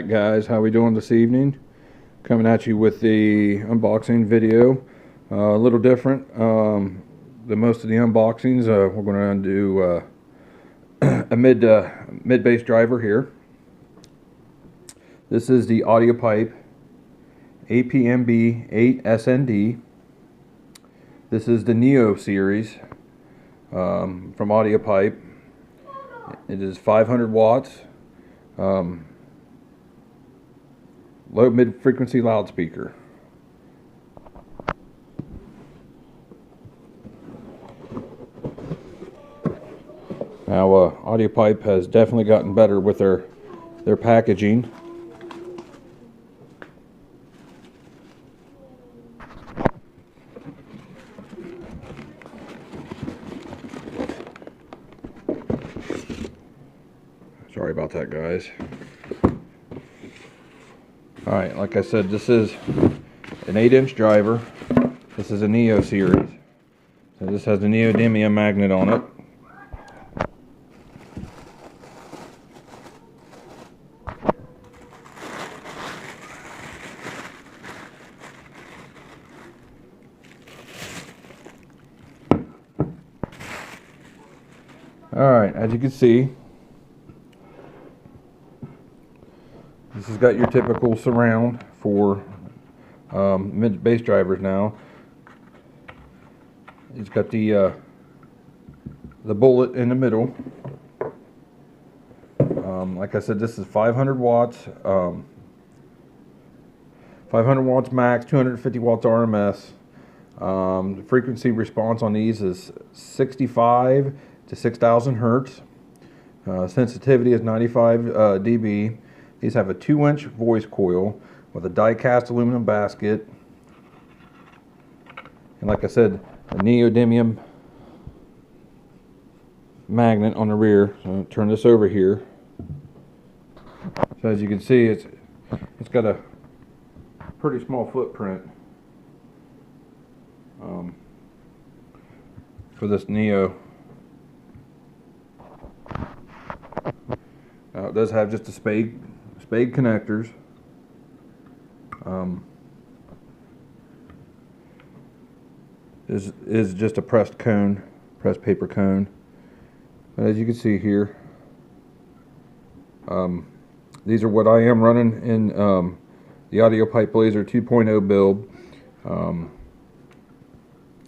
Alright guys, how we doing this evening? Coming at you with the unboxing video. A little different than most of the unboxings. We're going to do a mid-bass driver here. This is the Audiopipe APMB-8SND. This is the Neo series from Audiopipe. It is 500 watts. Low mid frequency loudspeaker. Now Audiopipe has definitely gotten better with their packaging. Sorry about that, guys. Alright, like I said, this is an 8-inch driver. This is a Neo series. So this has the neodymium magnet on it. Alright, as you can see, this has got your typical surround for mid bass drivers now. It's got the bullet in the middle. Like I said, this is 500 watts. 500 watts max, 250 watts RMS. The frequency response on these is 65 to 6,000 hertz. Sensitivity is 95 dB. These have a 2-inch voice coil with a die-cast aluminum basket. And like I said, a neodymium magnet on the rear. So I'm going to turn this over here. So as you can see, it's got a pretty small footprint for this Neo. It does have just a spade connectors. This is just a pressed paper cone. And as you can see here, these are what I am running in the Audiopipe Blazer 2.0 build, and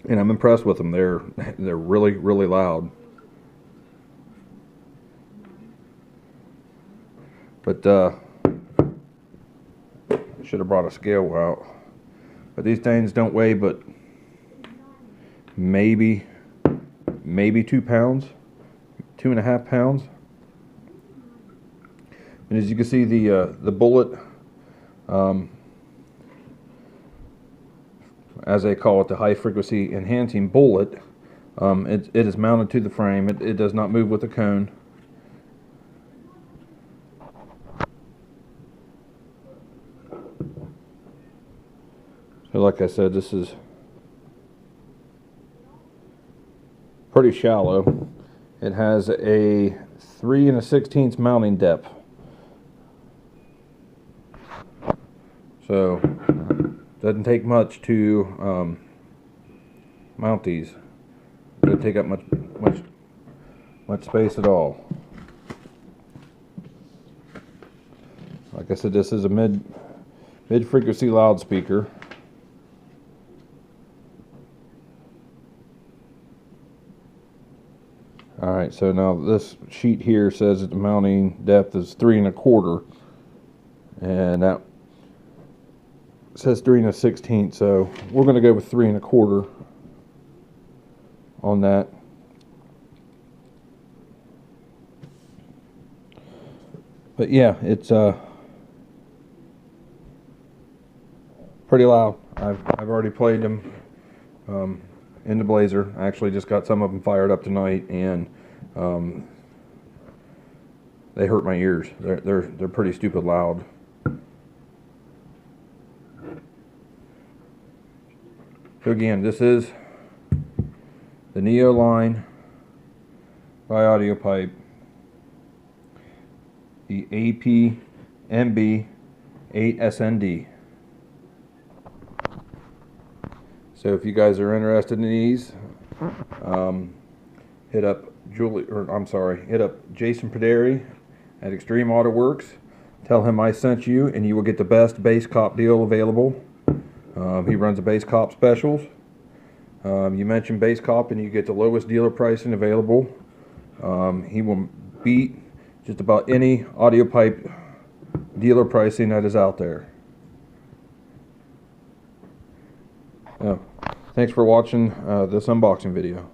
I'm impressed with them. They're really loud. But should have brought a scale out. But these things don't weigh but maybe 2 pounds, 2.5 pounds. And as you can see, the bullet, as they call it, the high frequency enhancing bullet, it is mounted to the frame. It does not move with the cone. So like I said, this is pretty shallow. It has a 3 1/16 mounting depth. So doesn't take much to mount these. Doesn't take up much space at all. Like I said, this is a mid frequency loudspeaker. Alright, so now this sheet here says that the mounting depth is 3 1/4, and that says 3 1/16, so we're going to go with 3 1/4 on that. But yeah, it's pretty loud. I've already played them in the Blazer. I actually just got some of them fired up tonight, and they hurt my ears. They're pretty stupid loud. So again, this is the Neo line by Audiopipe. The APMB-8SND. So if you guys are interested in these, hit up Jason Predieri at Extreme Autoworks. Tell him I sent you, and you will get the best Basscop deal available. He runs a Basscop specials. You mention Basscop, and you get the lowest dealer pricing available. He will beat just about any Audiopipe dealer pricing that is out there. Thanks for watching this unboxing video.